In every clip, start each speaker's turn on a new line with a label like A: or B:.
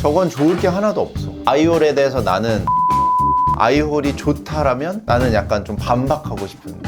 A: 저건 좋을 게 하나도 없어. 아이홀에 대해서 나는 아이홀이 좋다라면 나는 약간 좀 반박하고 싶은.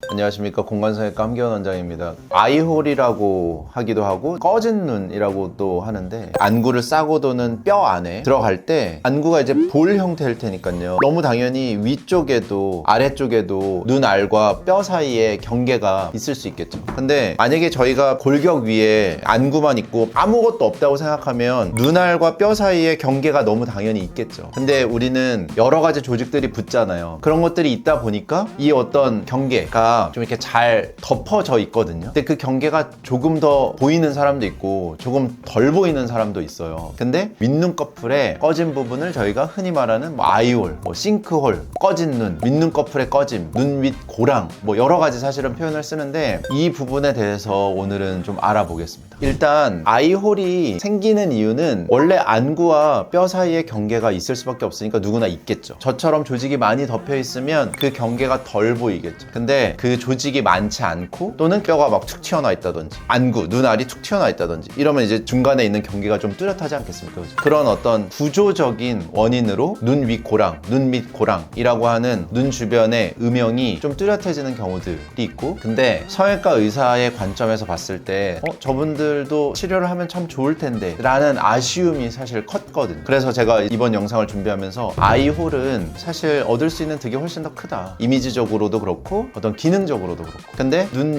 A: 안녕하십니까, 공간성형외과 함기원 원장입니다. 아이홀이라고 하기도 하고 꺼진 눈이라고도 하는데, 안구를 싸고 도는 뼈 안에 들어갈 때 안구가 이제 볼 형태일 테니까요, 너무 당연히 위쪽에도 아래쪽에도 눈알과 뼈 사이에 경계가 있을 수 있겠죠. 근데 만약에 저희가 골격 위에 안구만 있고 아무것도 없다고 생각하면 눈알과 뼈 사이에 경계가 너무 당연히 있겠죠. 근데 우리는 여러 가지 조직들이 붙잖아요. 그런 것들이 있다 보니까 이 어떤 경계가 좀 이렇게 잘 덮어져 있거든요. 근데 그 경계가 조금 더 보이는 사람도 있고 조금 덜 보이는 사람도 있어요. 근데 윗눈꺼풀의 꺼진 부분을 저희가 흔히 말하는 아이홀, 싱크홀, 꺼진 눈, 윗눈꺼풀의 꺼짐, 눈 밑 고랑, 여러 가지 사실은 표현을 쓰는데, 이 부분에 대해서 오늘은 좀 알아보겠습니다. 일단 아이홀이 생기는 이유는 원래 안구와 뼈 사이에 경계가 있을 수밖에 없으니까 누구나 있겠죠. 저처럼 조직이 많이 덮여 있으면 그 경계가 덜 보이겠죠. 근데 그 조직이 많지 않고, 또는 뼈가 막 툭 튀어나와 있다든지, 안구, 눈알이 툭 튀어나와 있다든지 이러면 이제 중간에 있는 경계가 좀 뚜렷하지 않겠습니까? 그죠? 그런 어떤 구조적인 원인으로 눈 윗 고랑, 눈 밑 고랑이라고 하는 눈 주변의 음영이 좀 뚜렷해지는 경우들이 있고, 근데 성형외과 의사의 관점에서 봤을 때 저분들도 치료를 하면 참 좋을 텐데 라는 아쉬움이 사실 컸거든요. 그래서 제가 이번 영상을 준비하면서 아이홀은 사실 얻을 수 있는 득이 훨씬 더 크다, 이미지적으로도 그렇고 어떤 기능적으로도 그렇고. 근데 눈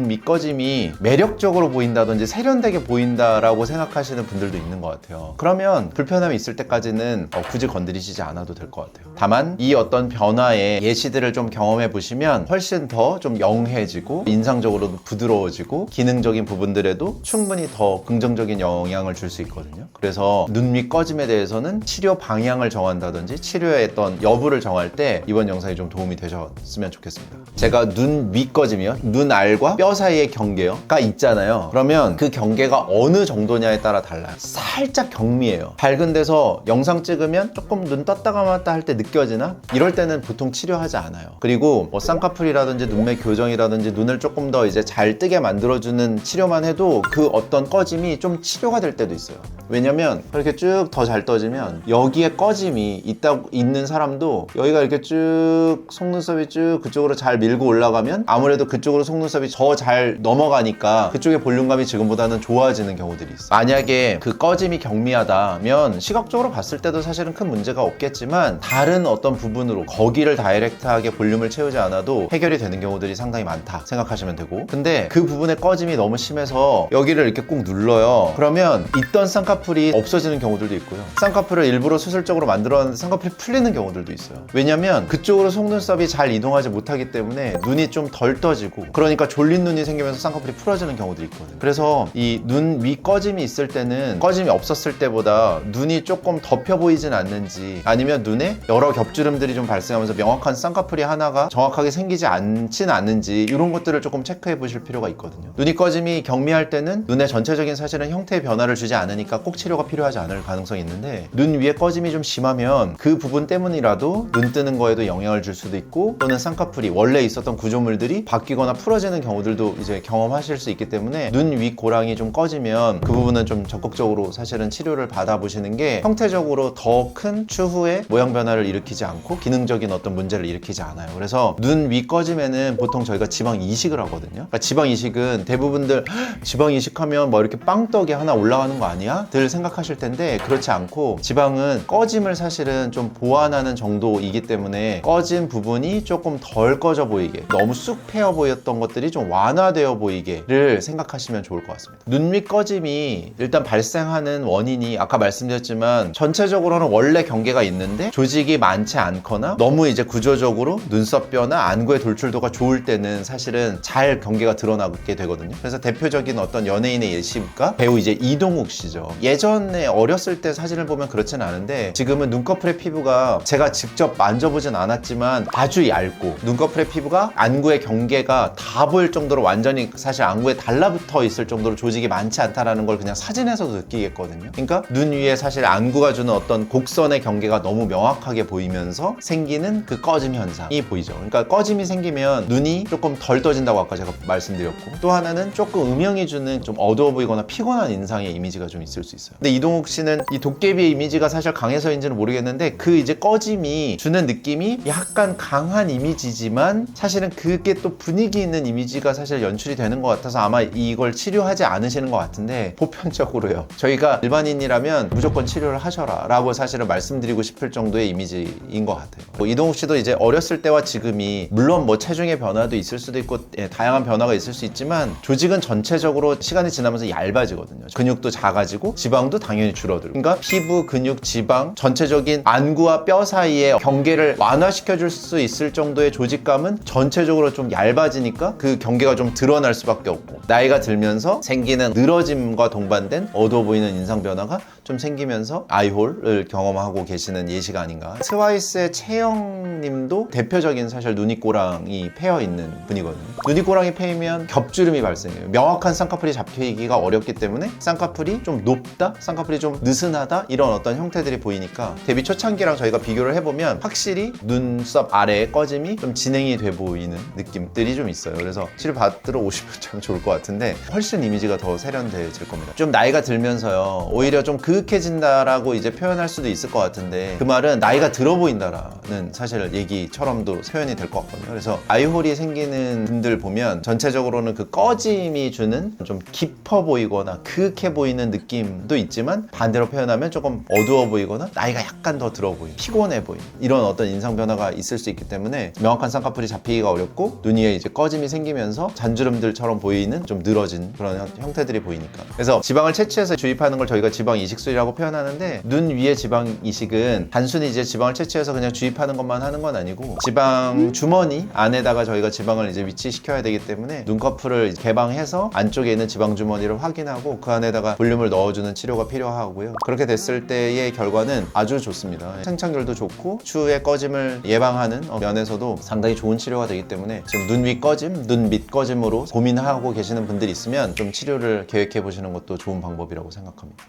A: 밑 꺼짐이 매력적으로 보인다든지 세련되게 보인다라고 생각하시는 분들도 있는 것 같아요. 그러면 불편함이 있을 때까지는 굳이 건드리시지 않아도 될 것 같아요. 다만 이 어떤 변화의 예시들을 좀 경험해 보시면 훨씬 더 좀 영해지고 인상적으로도 부드러워지고 기능적인 부분들에도 충분히 더 긍정적인 영향을 줄 수 있거든요. 그래서 눈 밑 꺼짐에 대해서는 치료 방향을 정한다든지 치료의 어떤 여부를 정할 때 이번 영상이 좀 도움이 되셨으면 좋겠습니다. 제가 눈 밑 꺼짐이요, 눈알과 뼈 사이의 경계가 있잖아요. 그러면 그 경계가 어느 정도냐에 따라 달라요. 살짝 경미해요. 밝은 데서 영상 찍으면 조금 눈 떴다 감았다 할 때 느껴지나? 이럴 때는 보통 치료하지 않아요. 그리고 쌍꺼풀이라든지 눈매 교정이라든지 눈을 조금 더 이제 잘 뜨게 만들어주는 치료만 해도 그 어떤 꺼짐이 좀 치료가 될 때도 있어요. 왜냐면 그렇게 쭉 더 잘 떠지면 여기에 꺼짐이 있는 사람도 여기가 이렇게 쭉 속눈썹이 쭉 그쪽으로 잘 밀고 올라가면 아무래도 그쪽으로 속눈썹이 더 잘 넘어가니까 그쪽의 볼륨감이 지금보다는 좋아지는 경우들이 있어요. 만약에 그 꺼짐이 경미하다면 시각적으로 봤을 때도 사실은 큰 문제가 없겠지만, 다른 어떤 부분으로 거기를 다이렉트하게 볼륨을 채우지 않아도 해결이 되는 경우들이 상당히 많다 생각하시면 되고, 근데 그 부분의 꺼짐이 너무 심해서 여기를 이렇게 꾹 눌러요. 그러면 있던 쌍꺼풀이 없어지는 경우들도 있고요, 쌍꺼풀을 일부러 수술적으로 만들었는데 쌍꺼풀이 풀리는 경우들도 있어요. 왜냐면 그쪽으로 속눈썹이 잘 이동하지 못하기 때문에 눈이 좀 덜 떠지고, 그러니까 졸린 눈이 생기면서 쌍꺼풀이 풀어지는 경우들이 있거든요. 그래서 이 눈 위 꺼짐이 있을 때는 꺼짐이 없었을 때보다 눈이 조금 덮여 보이진 않는지, 아니면 눈에 여러 겹주름들이 좀 발생하면서 명확한 쌍꺼풀이 하나가 정확하게 생기지 않진 않는지, 이런 것들을 조금 체크해 보실 필요가 있거든요. 눈이 꺼짐이 경미할 때는 눈의 전체적인 사실은 형태의 변화를 주지 않으니까 꼭 치료가 필요하지 않을 가능성이 있는데, 눈 위에 꺼짐이 좀 심하면 그 부분 때문이라도 눈 뜨는 거에도 영향을 줄 수도 있고, 또는 쌍꺼풀이 원래 있었던 구조물들이 바뀌거나 풀어지는 경우들도 이제 경험하실 수 있기 때문에, 눈 위 고랑이 좀 꺼지면 그 부분은 좀 적극적으로 사실은 치료를 받아보시는 게 형태적으로 더 큰 추후에 모양 변화를 일으키지 않고 기능적인 어떤 문제를 일으키지 않아요. 그래서 눈 위 꺼짐에는 보통 저희가 지방 이식을 하거든요. 그러니까 지방 이식은 대부분들 지방 이식하면 이렇게 빵떡이 하나 올라가는 거 아니야? 들 생각하실 텐데, 그렇지 않고 지방은 꺼짐을 사실은 좀 보완하는 정도이기 때문에 꺼진 부분이 조금 덜 꺼져 보이게, 너무 쑥 패여 보였던 것들이 좀 완화되어 보이게를 생각하시면 좋을 것 같습니다. 눈 밑 꺼짐이 일단 발생하는 원인이 아까 말씀드렸지만 전체적으로는 원래 경계가 있는데 조직이 많지 않거나 너무 이제 구조적으로 눈썹뼈나 안구의 돌출도가 좋을 때는 사실은 잘 경계가 드러나게 되거든요. 그래서 대표적인 어떤 연예인의 예시가 배우 이제 이동욱 씨죠. 예전에 어렸을 때 사진을 보면 그렇진 않은데 지금은 눈꺼풀의 피부가 제가 직접 만져보진 않았지만 아주 얇고 눈꺼풀의 피부가 안구의 경계가 다 보일 정도로 완전히 사실 안구에 달라붙어 있을 정도로 조직이 많지 않다라는 걸 그냥 사진에서도 느끼겠거든요. 그러니까 눈 위에 사실 안구가 주는 어떤 곡선의 경계가 너무 명확하게 보이면서 생기는 그 꺼짐 현상이 보이죠. 그러니까 꺼짐이 생기면 눈이 조금 덜 떠진다고 아까 제가 말씀드렸고, 또 하나는 조금 음영이 주는 좀 어두워 보이거나 피곤한 인상의 이미지가 좀 있을 수 있어요. 근데 이동욱 씨는 이 도깨비의 이미지가 사실 강해서인지는 모르겠는데 그 이제 꺼짐이 주는 느낌이 약간 강한 이미지지만 사실은 그게 또 분위기 있는 이미지가 사실 연출이 되는 것 같아서 아마 이걸 치료하지 않으시는 것 같은데, 보편적으로요, 저희가 일반인이라면 무조건 치료를 하셔라 라고 사실은 말씀드리고 싶을 정도의 이미지인 것 같아요. 이동욱 씨도 이제 어렸을 때와 지금이 물론 뭐 체중의 변화도 있을 수도 있고 다양한 변화가 있을 수 있지만 조직은 전체적으로 시간이 지나면서 얇아지거든요. 근육도 작아지고 지방도 당연히 줄어들고, 그러니까 피부, 근육, 지방 전체적인 안구와 뼈 사이의 경계를 완화시켜줄 수 있을 정도의 조직감은 전체적으로 좀 얇아지니까 그 경계가 좀 드러날 수밖에 없고, 나이가 들면서 생기는 늘어짐과 동반된 어두워 보이는 인상 변화가 좀 생기면서 아이홀을 경험하고 계시는 예시가 아닌가. 트와이스의 채영 님도 대표적인 사실 눈이꼬랑이 패여 있는 분이거든요. 눈이꼬랑이 패이면 겹주름이 발생해요. 명확한 쌍꺼풀이 잡히기가 어렵기 때문에 쌍꺼풀이 좀 높다, 쌍꺼풀이 좀 느슨하다, 이런 어떤 형태들이 보이니까 데뷔 초창기랑 저희가 비교를 해보면 확실히 눈썹 아래의 꺼짐이 좀 진행이 돼 보이는 느낌들이 좀 있어요. 그래서 치료 받으러 오시면 참 좋을 것 같은데 훨씬 이미지가 더 세련돼질 겁니다. 좀 나이가 들면서요, 오히려 좀 그윽해진다라고 이제 표현할 수도 있을 것 같은데, 그 말은 나이가 들어 보인다라는 사실 얘기처럼도 표현이 될 것 같거든요. 그래서 아이홀이 생기는 분들 보면 전체적으로는 그 꺼짐이 주는 좀 깊어 보이거나 그윽해 보이는 느낌도 있지만, 반대로 표현하면 조금 어두워 보이거나 나이가 약간 더 들어 보이는, 피곤해 보이는 이런 어떤 인상 변화가 있을 수 있기 때문에 명확한 쌍꺼풀이 잡히기가 어렵고 눈 위에 이제 꺼짐이 생기면서 잔주름들처럼 보이는 좀 늘어진 그런 형태들이 보이니까. 그래서 지방을 채취해서 주입하는 걸 저희가 지방 이식술이라고 표현하는데, 눈 위에 지방 이식은 단순히 이제 지방을 채취해서 그냥 주입하는 것만 하는 건 아니고 지방 주머니 안에다가 저희가 지방을 이제 위치시켜야 되기 때문에 눈꺼풀을 개방해서 안쪽에 있는 지방 주머니를 확인하고 그 안에다가 볼륨을 넣어주는 치료가 필요하고요. 그렇게 됐을 때의 결과는 아주 좋습니다. 생착률도 좋고 추후에 꺼짐을 예방하는 면에서도 상당히 좋은 치료가 되기 때문에 지금 눈 위 꺼짐, 눈 밑 꺼짐으로 고민하고 계시는 분들이 있으면 좀 치료를 계획해 보시는 것도 좋은 방법이라고 생각합니다.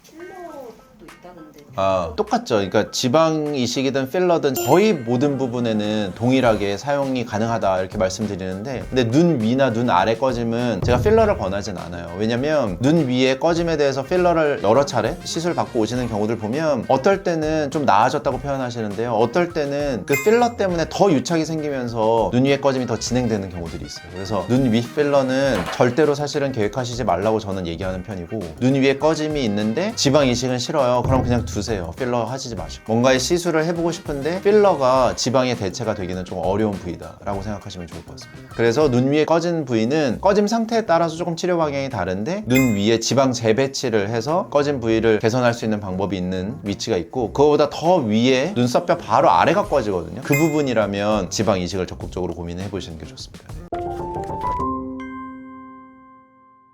A: 똑같죠. 그러니까 지방 이식이든 필러든 거의 모든 부분에는 동일하게 사용이 가능하다 이렇게 말씀드리는데, 근데 눈 위나 눈 아래 꺼짐은 제가 필러를 권하진 않아요. 왜냐면 눈 위에 꺼짐에 대해서 필러를 여러 차례 시술 받고 오시는 경우들 보면 어떨 때는 좀 나아졌다고 표현하시는데요, 어떨 때는 그 필러 때문에 더 유착이 생기면서 눈 위에 꺼짐이 더 진행되는 경우들이 있어요. 그래서 눈 위 필러는 절대로 사실은 계획하시지 말라고 저는 얘기하는 편이고, 눈 위에 꺼짐이 있는데 지방 이식은 싫어요, 그럼 그냥 두세요. 필러 하시지 마시고, 뭔가의 시술을 해보고 싶은데 필러가 지방의 대체가 되기는 좀 어려운 부위다 라고 생각하시면 좋을 것 같습니다. 그래서 눈 위에 꺼진 부위는 꺼짐 상태에 따라서 조금 치료 방향이 다른데, 눈 위에 지방 재배치를 해서 꺼진 부위를 개선할 수 있는 방법이 있는 위치가 있고, 그거보다 더 위에 눈썹뼈 바로 아래가 꺼지거든요. 그 부분이라면 지방 이식을 적극적으로 고민해 보시는 게 좋습니다.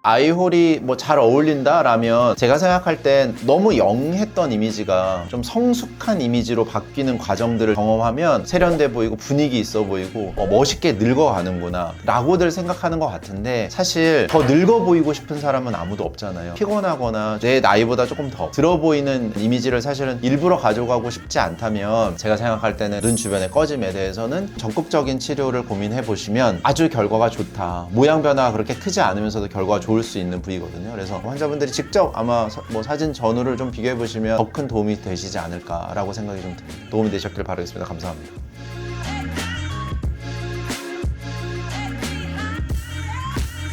A: 아이홀이 뭐 잘 어울린다 라면 제가 생각할 땐 너무 영했던 이미지가 좀 성숙한 이미지로 바뀌는 과정들을 경험하면 세련돼 보이고 분위기 있어 보이고 멋있게 늙어가는구나 라고들 생각하는 것 같은데, 사실 더 늙어 보이고 싶은 사람은 아무도 없잖아요. 피곤하거나 내 나이보다 조금 더 들어 보이는 이미지를 사실은 일부러 가져가고 싶지 않다면, 제가 생각할 때는 눈 주변의 꺼짐에 대해서는 적극적인 치료를 고민해 보시면 아주 결과가 좋다. 모양 변화가 그렇게 크지 않으면서도 결과가 좋을 수 있는 부위거든요. 그래서 환자분들이 직접 아마 사진 전후를 좀 비교해 보시면 더 큰 도움이 되시지 않을까라고 생각이 좀 듭니다. 도움이 되셨길 바라겠습니다. 감사합니다.